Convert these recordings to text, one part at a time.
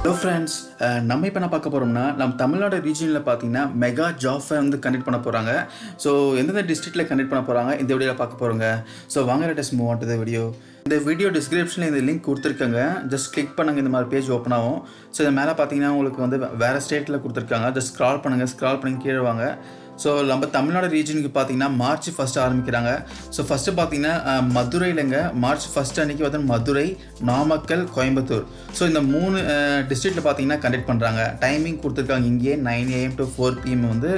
Hello friends, நம்ம இப்போ என்ன பார்க்க போகிறோம்னா நம்ம தமிழ்நாடு ரீஜனில் பார்த்தீங்கன்னா மெகா ஜாப் ஃபேர் வந்து கண்டக்ட் பண்ண போகிறாங்க. ஸோ எந்தெந்த டிஸ்ட்ரிக்டில் கண்டக்ட் பண்ண போகிறாங்க இந்த வீடியோவில் பார்க்க போகிறோங்க. ஸோ வாங்க let's move on to the video. இந்த வீடியோ டிஸ்கிரிப்ஷனில் இந்த லிங்க் கொடுத்துருக்கங்க. ஜஸ்ட் கிளிக் பண்ணுங்கள், இந்த மாதிரி பேஜ் ஓப்பன் ஆகும். ஸோ இது மேலே பார்த்தீங்கன்னா உங்களுக்கு வந்து வேறு ஸ்டேட்டில் கொடுத்துருக்காங்க. ஜஸ்ட் ஸ்க்ரால் பண்ணுங்கள், ஸ்க்ரால் பண்ணி கீழே வாங்க. ஸோ நம்ம தமிழ்நாடு ரீஜனுக்கு பார்த்தீங்கன்னா மார்ச் 1 ஆரம்பிக்கிறாங்க. ஸோ ஃபஸ்ட்டு பார்த்தீங்கன்னா மதுரையிலங்க மார்ச் 1 அன்றைக்கி வந்து மதுரை, நாமக்கல், கோயம்புத்தூர். ஸோ இந்த 3 டிஸ்ட்ரிக்டில் பார்த்தீங்கன்னா கண்டக்ட் பண்ணுறாங்க. டைமிங் கொடுத்துருக்காங்க இங்கேயே 9 AM to 4 PM வந்து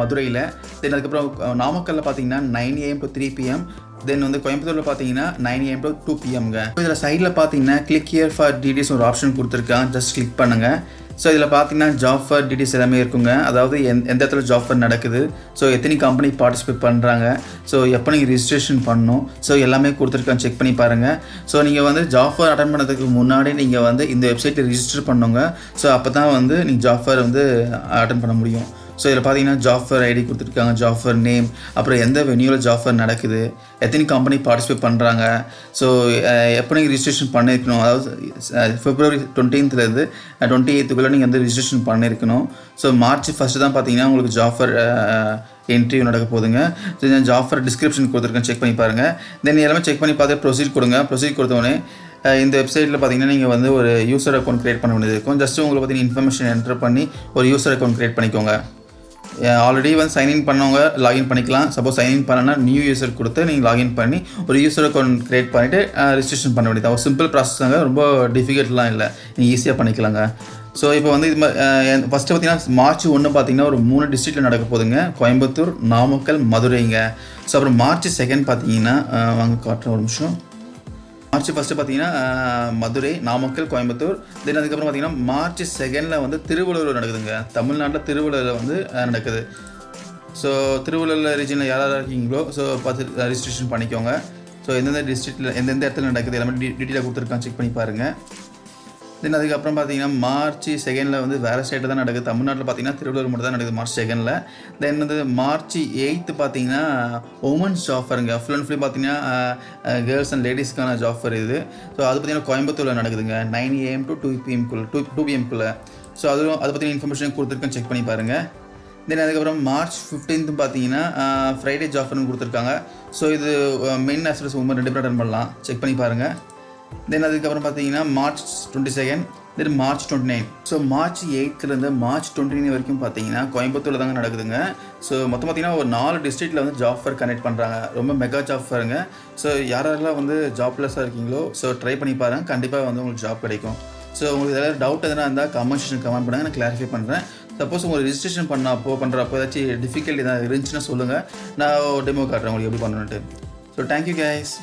மதுரையில். தென் அதுக்கப்புறம் நாமக்கல்லில் பார்த்தீங்கன்னா 9 AM to 3 PM. தென் வந்து கோயம்புத்தூரில் பார்த்தீங்கன்னா 9 AM to 2 PMங்க. இதில் சைடில் பார்த்தீங்கன்னா கிளிக் ஹியர் ஃபார் டீடைல்ஸ் ஒரு ஆப்ஷன் கொடுத்துருக்காங்க. ஜஸ்ட் கிளிக் பண்ணுங்கள். ஸோ இதில் பார்த்தீங்கன்னா ஜாப் ஃபேர் டீடைல்ஸ் எல்லாமே இருக்குங்க. அதாவது எந்த இடத்துல ஜாப் ஃபேர் நடக்குது, ஸோ எத்தனை கம்பெனி பார்ட்டிசிபேட் பண்ணுறாங்க, ஸோ எப்போ நீங்கள் ரிஜிஸ்ட்ரேஷன் பண்ணணும், ஸோ எல்லாமே கொடுத்துருக்காங்க. செக் பண்ணி பாருங்கள். ஸோ நீங்கள் வந்து ஜாப் ஃபேர் அட்டன் பண்ணதுக்கு முன்னாடி நீங்கள் வந்து இந்த வெப்சைட்டில் ரிஜிஸ்டர் பண்ணுங்க. ஸோ அப்போ தான் வந்து நீங்கள் ஜாப் ஃபேர் வந்து அட்டன் பண்ண முடியும். ஸோ இதில் பார்த்தீங்கன்னா ஜாப் ஃபேர் ஐடி கொடுத்துருக்காங்க, ஜாப் ஃபேர் நேம், அப்புறம் எந்த வென்யூவில் ஜாப் ஃபேர் நடக்குது, எத்தனை கம்பெனி பார்ட்டிசிபேட் பண்ணுறாங்க, ஸோ எப்போ நீங்கள் ரிஜிஸ்ட்ரேஷன் பண்ணியிருக்கணும், அதாவது February 20th 28th நீங்கள் வந்து ரிஜிஸ்ட்ரேஷன் பண்ணியிருக்கணும். ஸோ மார்ச் 1 தான் பார்த்தீங்கன்னா உங்களுக்கு ஜாப் ஃபேர் இன்டர்வியூ நடக்க போகுதுங்க. ஸோ இந்த ஜாப் ஃபேர் டிஸ்கிரிப்ஷன் கொடுத்துருக்கேன், செக் பண்ணி பாருங்கள். தென் எல்லாமே செக் பண்ணி பார்த்து ப்ரொசீட் கொடுங்க. ப்ரொசீட் கொடுத்தோடனே இந்த வெப்சைட்டில் பார்த்தீங்கன்னா நீங்கள் வந்து ஒரு யூசர் அக்கௌண்ட் க்ரியேட் பண்ண வேண்டியது இருக்கும். ஜஸ்ட்டு உங்களுக்கு பார்த்தீங்கன்னா இன்ஃபர்மேஷன் என்டர் பண்ணி ஒரு யூசர் அக்கௌண்ட் க்ரியேட் பண்ணிக்கோங்க. ஆல்ரெடி வந்து சைன்இன் பண்ணவங்க லாகின் பண்ணிக்கலாம். சப்போஸ் சைன்இன் பண்ணனா நியூ யூசர் கொடுத்து நீங்கள் லாகின் பண்ணி ஒரு யூசர் அக்கௌண்ட் க்ரியேட் பண்ணிவிட்டு ரிஜிஸ்ட்ரேஷன் பண்ண வேண்டியது. ஒரு சிம்பிள் ப்ராசஸ் தாங்க, ரொம்ப டிஃபிகல்ட்லாம் இல்லை, நீங்கள் ஈஸியாக பண்ணிக்கலாங்க. ஸோ இப்போ வந்து இது ஃபஸ்ட்டு பார்த்தீங்கன்னா மார்ச் 1 பார்த்தீங்கன்னா ஒரு 3 டிஸ்ட்ரிக்டில் நடக்க போகுதுங்க. கோயம்புத்தூர், நாமக்கல், மதுரைங்க. ஸோ அப்புறம் மார்ச் 2 பார்த்தீங்கன்னா வாங்க காட்டுறேன் ஒரு நிமிஷம். மார்ச் 1 பார்த்தீங்கன்னா மதுரை, நாமக்கல், கோயம்புத்தூர். தென் அதுக்கப்புறம் பார்த்தீங்கன்னா மார்ச் 2 வந்து திருவள்ளூர் நடக்குதுங்க. தமிழ்நாட்டில் திருவள்ளூரில் வந்து நடக்குது. ஸோ திருவள்ளூர் ரீஜனில் யாராவது இருக்கீங்களோ ஸோ பார்த்து ரிஜிஸ்ட்ரேஷன் பண்ணிக்கோங்க. ஸோ எந்தெந்த டிஸ்ட்ரிக்டில் எந்தெந்த இடத்துல நடக்குது எல்லாமே டீட்டெயிலாக கொடுத்துருக்காங்க, செக் பண்ணி பாருங்கள். தென் அதுக்கப்புறம் பார்த்தீங்கன்னா மார்ச் 2 வந்து வேறு ஸ்டேட்டில் தான் நடக்குது. தமிழ்நாட்டில் பார்த்தீங்கன்னா திருவள்ளூர் மட்டும் தான் நடக்குது மார்ச் 2. தென் வந்து மார்ச் 8 பார்த்தீங்கன்னா உமன்ஸ் ஜாப் ஃபேருங்க. ஃபுல் அண்ட் ஃபுல்லி பார்த்தீங்கன்னா கேர்ள்ஸ் அண்ட் லேடிஸ்க்கான ஜாப் ஃபேர் இது. ஸோ அது பார்த்தீங்கன்னா கோயம்புத்தூரில் நடக்குதுங்க 9 AM to 2 PM. ஸோ அது பற்றின இன்ஃபர்மேஷன் கொடுத்துருக்கேன், செக் பண்ணி பாருங்கள். தென் அதுக்கப்புறம் மார்ச் 15 பார்த்தீங்கன்னா ஃப்ரைடே ஜாப் ஃபேர்னு கொடுத்துருக்காங்க. ஸோ இது மென் ஆஸ் வெல் அஸ் உமன் 2 பேரும் அட்டன் பண்ணலாம், செக் பண்ணி பாருங்கள். தென் அதுக்கப்புறம் பார்த்தீங்கன்னா மார்ச் 22, தென் மார்ச் 29. ஸோ மார்ச் 8லேருந்து மார்ச் 29 வரைக்கும் பார்த்தீங்கன்னா கோயம்புத்தூரில் தாங்க நடக்குதுங்க. ஸோ மொத்தம் பார்த்தீங்கன்னா ஒரு 4 டிஸ்ட்ரிக்டில் வந்து ஜாப் ஃபேர் கனெக்ட் பண்ணுறாங்க. ரொம்ப மெகா ஜாப் ஃபேருங்க. ஸோ யாரெல்லாம் வந்து ஜாப்லெஸ்ஸாக இருக்கீங்களோ ஸோ ட்ரை பண்ணி பாருங்கள், கண்டிப்பாக வந்து உங்களுக்கு ஜாப் கிடைக்கும். ஸோ உங்களுக்கு ஏதாவது டவுட் எதனா இருந்தால் கமெண்ட் பண்ணுங்கள், நான் கிளாரிஃபை பண்ணுறேன். சப்போஸ் உங்களுக்கு ரிஜிஸ்ட்ரேஷன் பண்ணுறப்போ ஏதாச்சும் டிஃபிகல்ட் எதாவது இருந்துச்சுன்னா சொல்லுங்கள், நான் டெமோ காட்டுறேன் உங்களுக்கு எப்படி பண்ணணுன்ட்டு. So thank you guys.